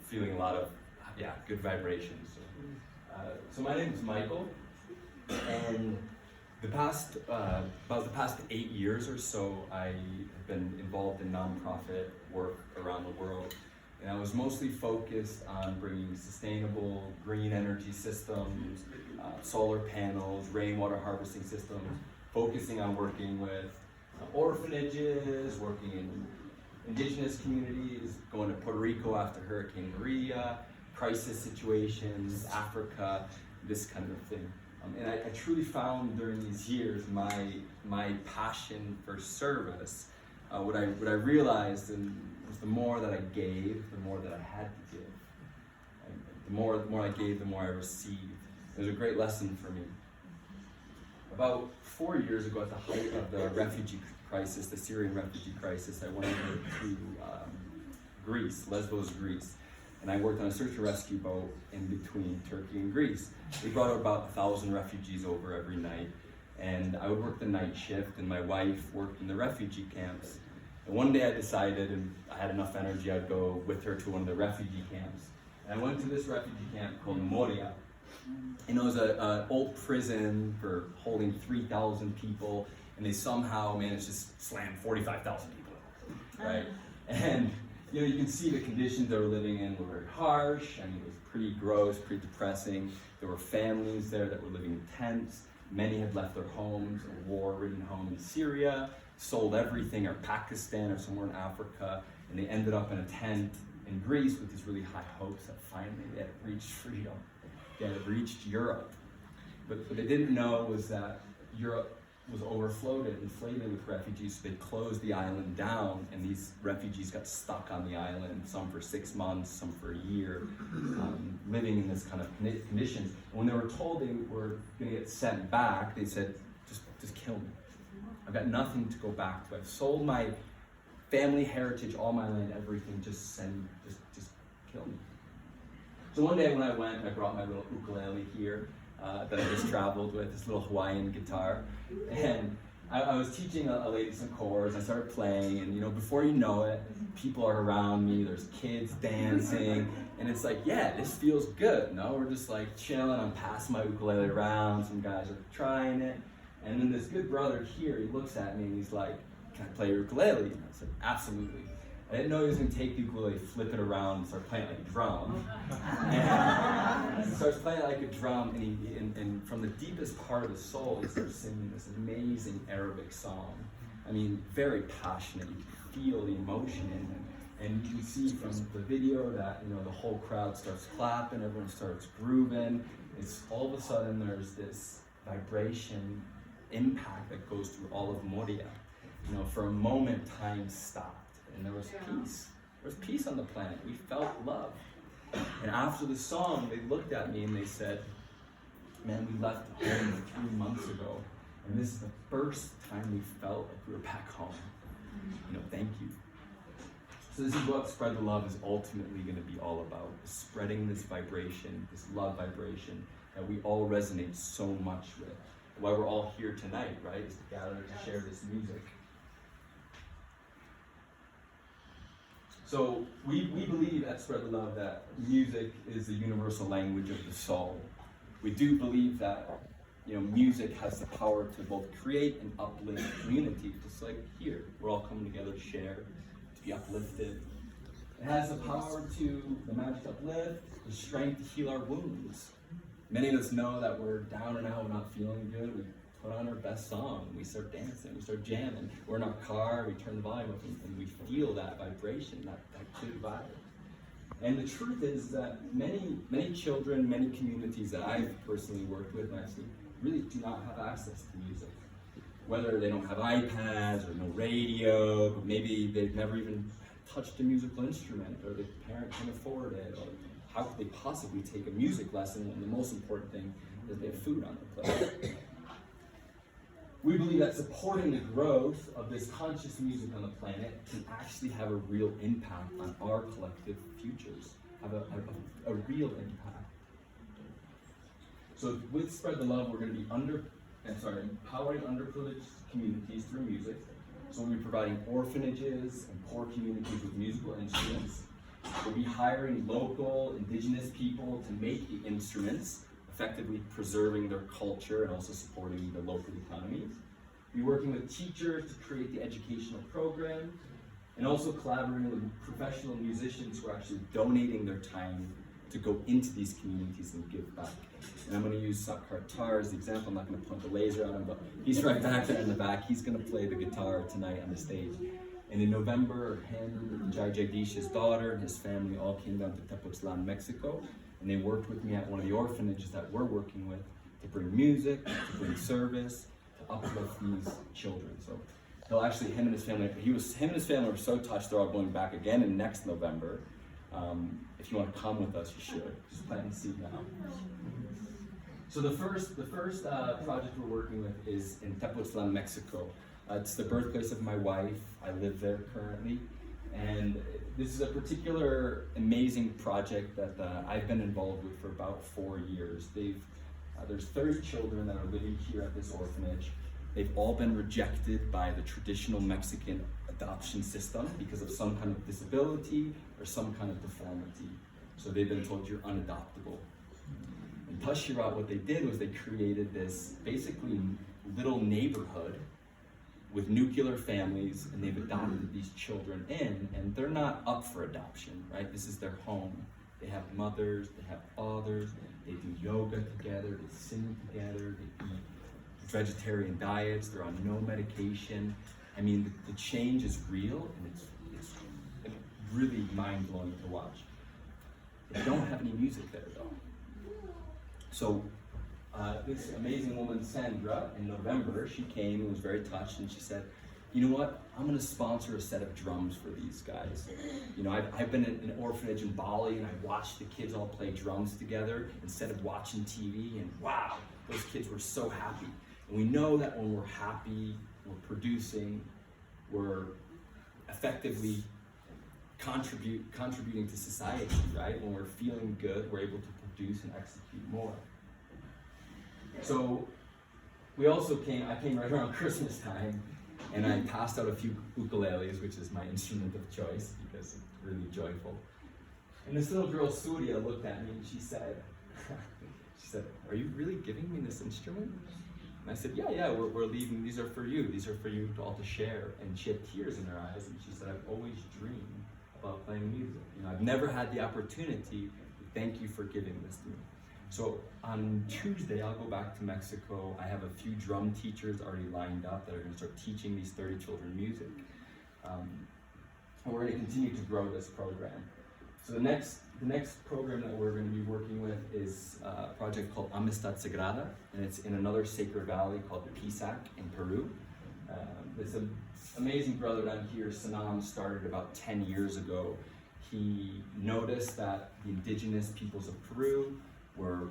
feeling a lot of, good vibrations. So my name is Michael, and about the past 8 years or so, I have been involved in nonprofit work around the world. And I was mostly focused on bringing sustainable green energy systems, solar panels, rainwater harvesting systems, focusing on working with orphanages, working in indigenous communities, going to Puerto Rico after Hurricane Maria, crisis situations, Africa, this kind of thing. And I truly found during these years my passion for service. What I realized was the more that I gave, the more that I had to give. And the more I gave, the more I received. It was a great lesson for me. About 4 years ago, at the height of the refugee crisis, the Syrian refugee crisis, I went over to Greece, Lesbos, Greece. And I worked on a search and rescue boat in between Turkey and Greece. We brought about 1,000 refugees over every night. And I would work the night shift, and my wife worked in the refugee camps. And one day I decided, and I had enough energy, I'd go with her to one of the refugee camps. And I went to this refugee camp called Moria. And it was an old prison for holding 3,000 people, and they somehow managed to slam 45,000 people, right? And you can see the conditions they were living in were very harsh. I mean, it was pretty gross, pretty depressing. There were families there that were living in tents. Many had left their homes, a war-ridden home in Syria, sold everything, or Pakistan, or somewhere in Africa, and they ended up in a tent in Greece with these really high hopes that finally they had reached freedom. They had reached Europe. But what they didn't know was that Europe was inflated with refugees, so they closed the island down, and these refugees got stuck on the island, some for 6 months, some for a year, living in this kind of conditions. And when they were told they were going to get sent back, they said, just kill me. I've got nothing to go back to. I've sold my family heritage, all my land, everything, just kill me. So one day when I went, I brought my little ukulele here, that I just traveled with, this little Hawaiian guitar, and I was teaching a lady some chords. I started playing, and before you know it, people are around me, there's kids dancing, and it's like, yeah, this feels good, no? We're just like chilling, I'm passing my ukulele around, some guys are trying it, and then this good brother here, he looks at me and he's like, can I play your ukulele? And I said, absolutely. I didn't know he was going to take the ukulele, flip it around, and start playing like a drum. And he starts playing like a drum, and from the deepest part of his soul, he starts singing this amazing Arabic song. I mean, very passionate. You can feel the emotion in him. And you can see from the video that the whole crowd starts clapping, everyone starts grooving. It's all of a sudden there's this vibration impact that goes through all of Moria. For a moment, time stopped. And there was peace. There was peace on the planet. We felt love. And after the song, they looked at me and they said, man, we left home 3 months ago, and this is the first time we felt like we were back home. Thank you. So this is what Spread the Love is ultimately going to be all about, is spreading this vibration, this love vibration that we all resonate so much with. Why we're all here tonight, right, is to gather to share this music. So we believe at Spread the Love that music is the universal language of the soul. We do believe that music has the power to both create and uplift community, just like here. We're all coming together to share, to be uplifted. It has the power the magic to uplift, the strength to heal our wounds. Many of us know that we're down and out, we're not feeling good. We put on our best song, we start dancing, we start jamming. We're in our car, we turn the volume up, and we feel that vibration, that good vibe. And the truth is that many children, many communities that I've personally worked with, and I've seen, really do not have access to music. Whether they don't have iPads or no radio, but maybe they've never even touched a musical instrument, or their parent can afford it, or how could they possibly take a music lesson when the most important thing is they have food on their plate? We believe that supporting the growth of this conscious music on the planet can actually have a real impact on our collective futures, have a real impact. So with Spread the Love, we're going to be empowering underprivileged communities through music. So we'll be providing orphanages and poor communities with musical instruments. We'll be hiring local, indigenous people to make the instruments, effectively preserving their culture and also supporting the local economies. We'll be working with teachers to create the educational programs, and also collaborating with professional musicians who are actually donating their time to go into these communities and give back. And I'm going to use Sakkar as the example. I'm not going to point the laser at him, but he's right back there in the back. He's going to play the guitar tonight on the stage. And in November, him, Jai Jagdish's daughter, and his family all came down to Tepoztlan, Mexico, and they worked with me at one of the orphanages that we're working with to bring music, to bring service, to uplift these children. So he'll actually, him and his family were so touched they're all going back again in next November. If you want to come with us, you should. Just plant a seed now. So the first project we're working with is in Tepoztlan, Mexico. It's the birthplace of my wife. I live there currently. And this is a particular amazing project that I've been involved with for about 4 years. There's 30 children that are living here at this orphanage. They've all been rejected by the traditional Mexican adoption system because of some kind of disability or some kind of deformity. So they've been told you're unadoptable. In Tashirat, what they did was they created this basically little neighborhood with nuclear families, and they've adopted these children in, and they're not up for adoption, right? This is their home. They have mothers, they have fathers, they do yoga together, they sing together, they eat vegetarian diets, they're on no medication. I mean, the change is real, and it's really mind-blowing to watch. They don't have any music there, though. So this amazing woman, Sandra, in November, she came and was very touched, and she said, you know what, I'm gonna sponsor a set of drums for these guys. You know, I've been in an orphanage in Bali, and I watched the kids all play drums together instead of watching TV, and wow, those kids were so happy. And we know that when we're happy, we're producing, we're effectively contributing to society, right? When we're feeling good, we're able to produce and execute more. So I came right around Christmas time, and I passed out a few ukuleles, which is my instrument of choice because it's really joyful. And this little girl, Surya, looked at me and she said, are you really giving me this instrument? And I said, yeah, we're leaving, these are for you all to share. And she had tears in her eyes, and she said, I've always dreamed about playing music. You know, I've never had the opportunity. Thank you for giving this to me. So on Tuesday, I'll go back to Mexico. I have a few drum teachers already lined up that are going to start teaching these 30 children music. And we're going to continue to grow this program. So the next program that we're going to be working with is a project called Amistad Sagrada, and it's in another sacred valley called Pisac in Peru. This amazing brother down here, Sanam, started about 10 years ago. He noticed that the indigenous peoples of Peru were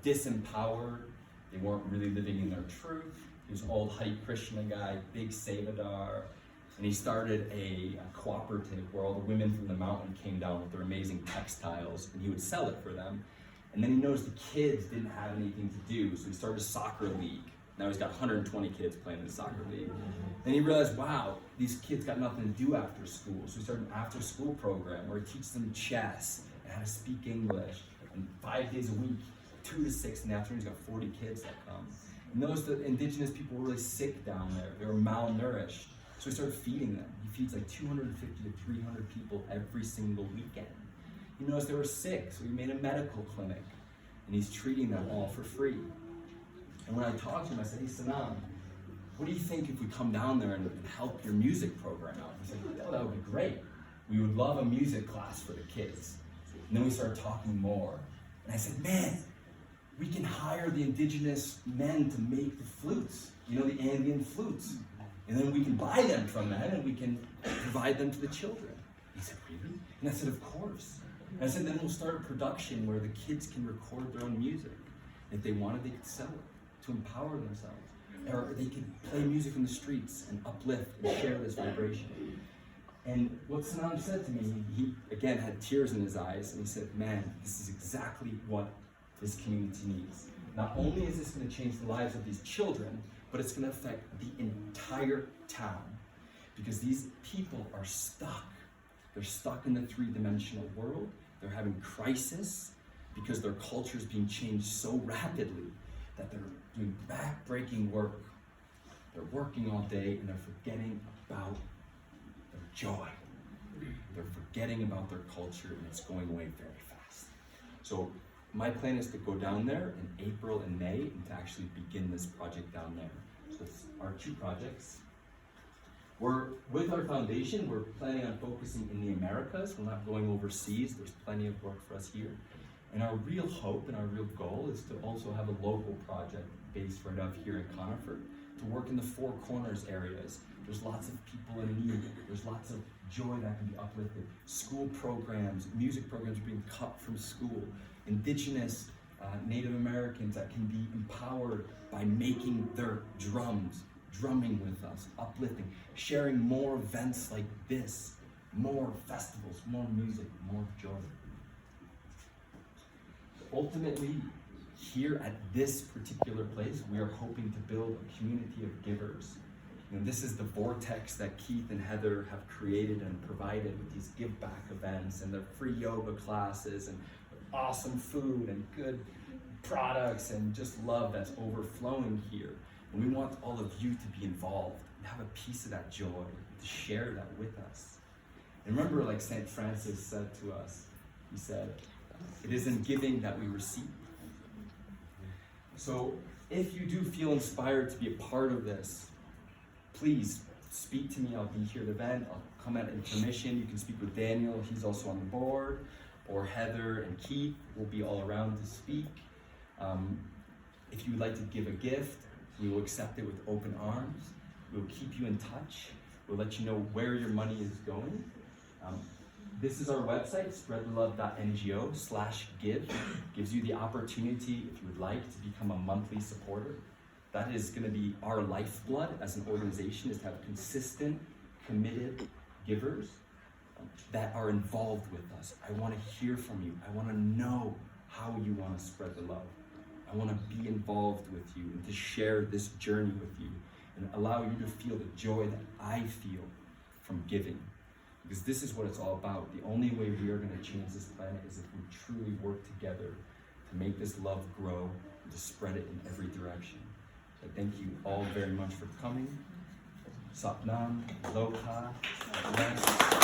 disempowered. They weren't really living in their truth. He was an old Hare Krishna guy, big Sevadar, and he started a cooperative where all the women from the mountain came down with their amazing textiles, and he would sell it for them. And then he noticed the kids didn't have anything to do, so he started a soccer league. Now he's got 120 kids playing in the soccer league. Then he realized, wow, these kids got nothing to do after school. So he started an after-school program where he teaches them chess and how to speak English. And 5 days a week, 2 to 6 in the afternoon, he's got 40 kids that come. He noticed that indigenous people were really sick down there. They were malnourished. So he started feeding them. He feeds like 250 to 300 people every single weekend. He noticed they were sick, so he made a medical clinic. And he's treating them all for free. And when I talked to him, I said, hey, Sanam, what do you think if we come down there and help your music program out? He said, oh, that would be great. We would love a music class for the kids. And then we started talking more. And I said, man, we can hire the indigenous men to make the flutes, you know, the Andean flutes. And then we can buy them from them and we can provide them to the children. He said, really? And I said, of course. And I said, then we'll start a production where the kids can record their own music. If they wanted, they could sell it to empower themselves. Or they could play music in the streets and uplift and share this vibration. And what Sanam said to me, he again had tears in his eyes, and he said, man, this is exactly what this community needs. Not only is this going to change the lives of these children, but it's going to affect the entire town. Because these people are stuck. They're stuck in the three-dimensional world. They're having crisis because their culture is being changed so rapidly that they're doing back-breaking work. They're working all day and they're forgetting about their joy. They're forgetting about their culture and it's going away very fast. So my plan is to go down there in April and May and to actually begin this project down there. So it's our two projects. With our foundation, we're planning on focusing in the Americas. We're not going overseas. There's plenty of work for us here. And our real hope and our real goal is to also have a local project based right out here in Conifer to work in the Four Corners areas. There's lots of people in need. There's lots of joy that can be uplifted. School programs, music programs are being cut from school. Indigenous Native Americans that can be empowered by making their drums, drumming with us, uplifting, sharing more events like this, more festivals, more music, more joy. Ultimately, here at this particular place, we are hoping to build a community of givers. This is the vortex that Keith and Heather have created and provided with these give back events and their free yoga classes and awesome food and good products and just love that's overflowing here. And we want all of you to be involved and have a piece of that joy, to share that with us. And remember, like St. Francis said to us, he said, "It is in giving that we receive." So if you do feel inspired to be a part of this, please speak to me. I'll be here at the event. I'll come at intermission. You can speak with Daniel. He's also on the board. Or Heather and Keith will be all around to speak. If you would like to give a gift, we will accept it with open arms. We'll keep you in touch. We'll let you know where your money is going. This is our website, spreadthelove.ngo/give. Gives you the opportunity, if you would like, to become a monthly supporter. That is going to be our lifeblood as an organization, is to have consistent, committed givers that are involved with us. I want to hear from you. I want to know how you want to spread the love. I want to be involved with you and to share this journey with you and allow you to feel the joy that I feel from giving. Because this is what it's all about. The only way we are going to change this planet is if we truly work together to make this love grow and to spread it in every direction. So thank you all very much for coming. Satnam, Aloha, bless.